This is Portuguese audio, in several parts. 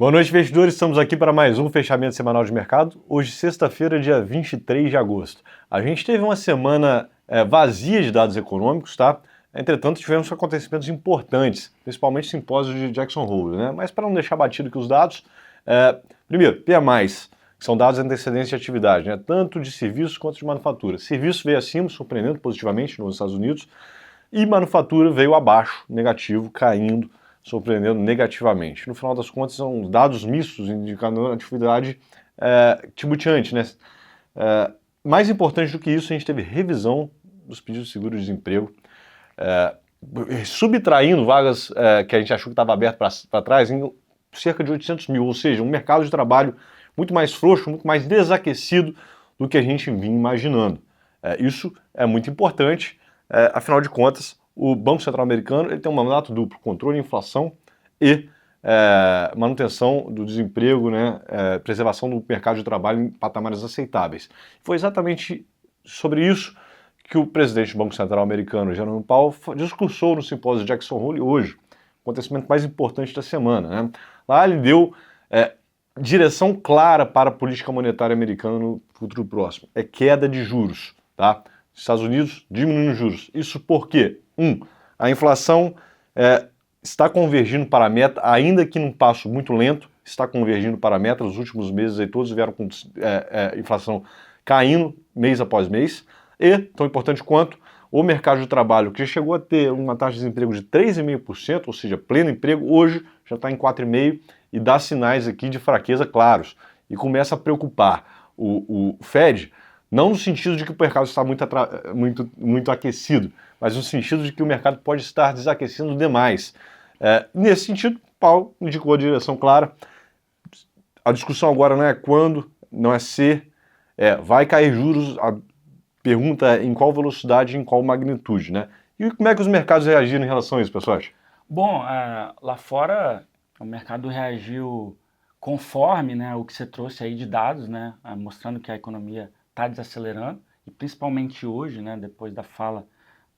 Boa noite, investidores. Estamos aqui para mais um fechamento semanal de mercado. Hoje, sexta-feira, dia 23 de agosto. A gente teve uma semana vazia de dados econômicos, tá? Entretanto, tivemos acontecimentos importantes, principalmente o simpósio de Jackson Hole, né? Mas para não deixar batido que os dados, primeiro, PMIs, que são dados antecedentes de atividade, né? Tanto de serviços quanto de manufatura. Serviço veio acima, surpreendendo positivamente nos Estados Unidos, e manufatura veio abaixo, negativo, caindo, surpreendendo negativamente. No final das contas, são dados mistos indicando atividade tibuteante, né? Mais importante do que isso, a gente teve revisão dos pedidos de seguro-desemprego, subtraindo vagas que a gente achou que estava aberto para trás em cerca de 800 mil, ou seja, um mercado de trabalho muito mais frouxo, muito mais desaquecido do que a gente vinha imaginando. Isso é muito importante, afinal de contas, o Banco Central Americano ele tem um mandato duplo, controle da inflação e manutenção do desemprego, né, preservação do mercado de trabalho em patamares aceitáveis. Foi exatamente sobre isso que o presidente do Banco Central Americano, Jerome Powell, discursou no simpósio de Jackson Hole hoje, o acontecimento mais importante da semana, né? Lá ele deu direção clara para a política monetária americana no futuro próximo. É queda de juros, tá? Estados Unidos diminuindo juros. Isso porque, a inflação está convergindo para a meta, ainda que num passo muito lento, está convergindo para a meta. Nos últimos meses aí, todos vieram com inflação caindo mês após mês. E, tão importante quanto, o mercado de trabalho, que chegou a ter uma taxa de desemprego de 3,5%, ou seja, pleno emprego, hoje já está em 4,5% e dá sinais aqui de fraqueza claros. E começa a preocupar o Fed, não no sentido de que o mercado está muito aquecido, mas no sentido de que o mercado pode estar desaquecendo demais. Nesse sentido, Powell indicou a direção clara. A discussão agora não é quando, não é se, vai cair juros. A pergunta é em qual velocidade e em qual magnitude, né? E como é que os mercados reagiram em relação a isso, pessoal? Bom, lá fora o mercado reagiu conforme, né, o que você trouxe aí de dados, né, mostrando que a economia está desacelerando e principalmente hoje, né, depois da fala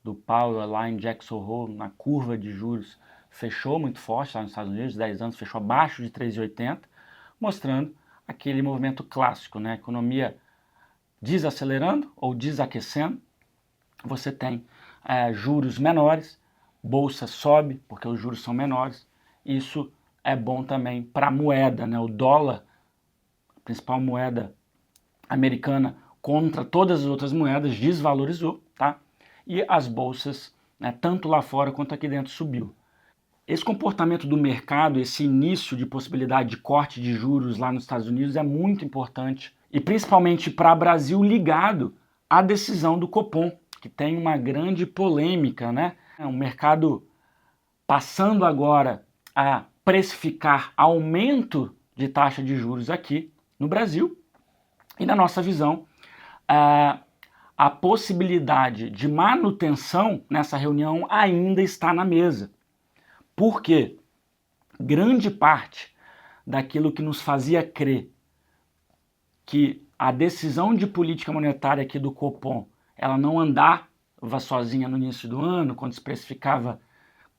do Powell lá em Jackson Hole, na curva de juros fechou muito forte lá nos Estados Unidos, 10 anos fechou abaixo de 3,80, mostrando aquele movimento clássico, né, economia desacelerando ou desaquecendo, você tem juros menores, bolsa sobe porque os juros são menores, isso é bom também para a moeda, né? O dólar, a principal moeda americana, contra todas as outras moedas, desvalorizou, tá? E as bolsas, né, tanto lá fora quanto aqui dentro, subiu. Esse comportamento do mercado, esse início de possibilidade de corte de juros lá nos Estados Unidos é muito importante, e principalmente para o Brasil ligado à decisão do Copom, que tem uma grande polêmica, né? O mercado passando agora a precificar aumento de taxa de juros aqui no Brasil, e na nossa visão, a possibilidade de manutenção nessa reunião ainda está na mesa. Por quê? Grande parte daquilo que nos fazia crer que a decisão de política monetária aqui do Copom, ela não andava sozinha no início do ano, quando se precificava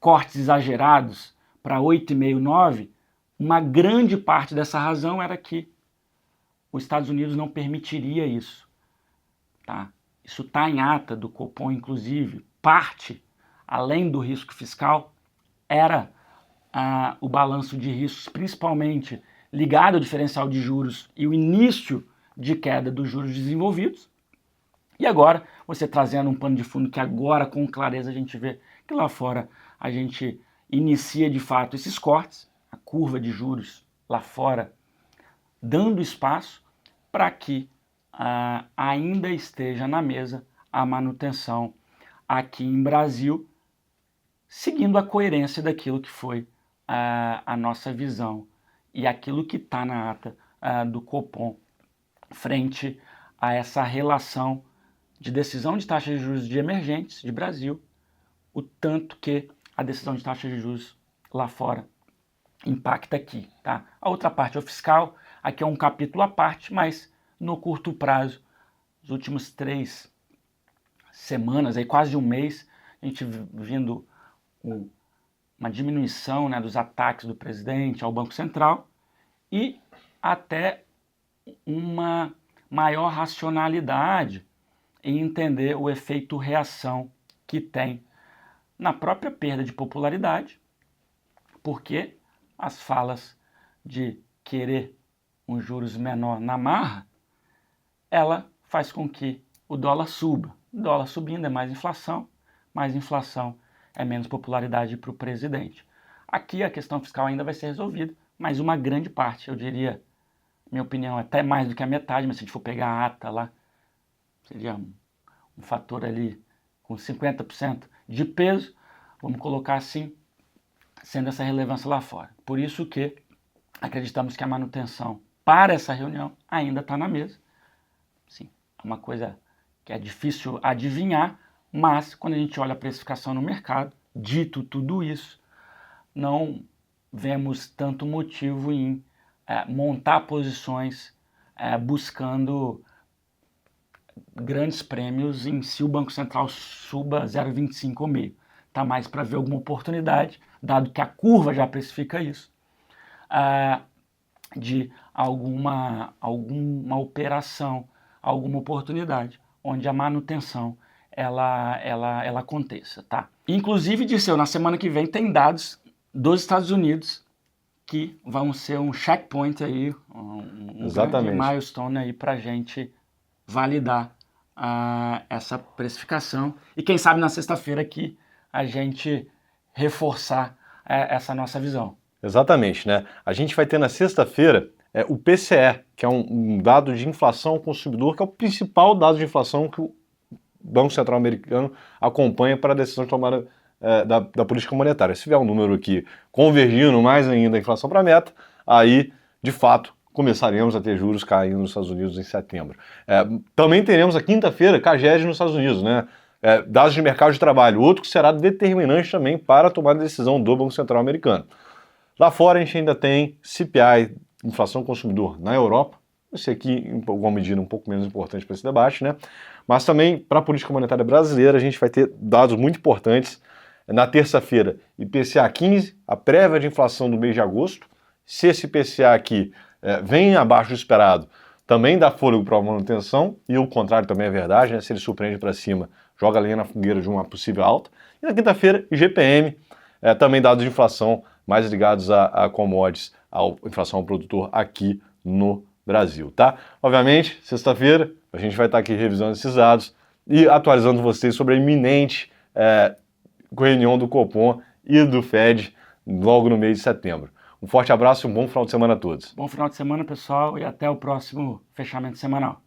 cortes exagerados para 8,5, 9, uma grande parte dessa razão era que os Estados Unidos não permitiria isso. Tá? Isso está em ata do Copom, inclusive. Parte, além do risco fiscal, era o balanço de riscos, principalmente ligado ao diferencial de juros e o início de queda dos juros desenvolvidos. E agora, você trazendo um pano de fundo que agora com clareza a gente vê que lá fora a gente inicia de fato esses cortes, a curva de juros lá fora dando espaço para que ainda esteja na mesa a manutenção aqui em Brasil, seguindo a coerência daquilo que foi a nossa visão e aquilo que está na ata do Copom frente a essa relação de decisão de taxa de juros de emergentes de Brasil, o tanto que a decisão de taxa de juros lá fora impacta aqui, tá? A outra parte é o fiscal, aqui é um capítulo à parte, mas no curto prazo, os últimos 3 semanas, aí quase um mês, a gente uma diminuição, né, dos ataques do presidente ao Banco Central e até uma maior racionalidade em entender o efeito reação que tem na própria perda de popularidade, porque as falas de querer um juros menor na marra, ela faz com que o dólar suba. O dólar subindo é mais inflação é menos popularidade para o presidente. Aqui a questão fiscal ainda vai ser resolvida, mas uma grande parte, eu diria, minha opinião, até mais do que a metade, mas se a gente for pegar a ata lá, seria um fator ali com 50% de peso, vamos colocar assim, sendo essa relevância lá fora. Por isso que acreditamos que a manutenção para essa reunião ainda está na mesa. Sim, é uma coisa que é difícil adivinhar, mas quando a gente olha a precificação no mercado, dito tudo isso, não vemos tanto motivo em montar posições buscando grandes prêmios em se o Banco Central suba 0,25 ou meio. Está mais para ver alguma oportunidade, dado que a curva já precifica isso, de alguma operação, alguma oportunidade, onde a manutenção ela aconteça, tá? Inclusive, Dirceu, na semana que vem tem dados dos Estados Unidos que vão ser um checkpoint aí, um grande milestone aí para a gente validar essa precificação e quem sabe na sexta-feira aqui a gente reforçar essa nossa visão. Exatamente, né? A gente vai ter na sexta-feira o PCE, que é um dado de inflação ao consumidor, que é o principal dado de inflação que o Banco Central americano acompanha para a decisão de tomada da política monetária. Se tiver um número aqui convergindo mais ainda a inflação para a meta, aí, de fato, começaremos a ter juros caindo nos Estados Unidos em setembro. Também teremos a quinta-feira CAGED nos Estados Unidos, né? Dados de mercado de trabalho, outro que será determinante também para a tomada de decisão do Banco Central americano. Lá fora a gente ainda tem CPI, inflação consumidor na Europa, esse aqui em alguma medida um pouco menos importante para esse debate, né? Mas também para a política monetária brasileira a gente vai ter dados muito importantes. Na terça-feira, IPCA 15, a prévia de inflação do mês de agosto. Se esse IPCA aqui vem abaixo do esperado, também dá fôlego para a manutenção, e o contrário também é verdade, né? Se ele surpreende para cima, joga lenha na fogueira de uma possível alta. E na quinta-feira, IGPM, também dados de inflação mais ligados a commodities, à inflação ao produtor aqui no Brasil, tá? Obviamente, sexta-feira, a gente vai estar aqui revisando esses dados e atualizando vocês sobre a iminente reunião do Copom e do Fed logo no mês de setembro. Um forte abraço e um bom final de semana a todos. Bom final de semana, pessoal, e até o próximo fechamento semanal.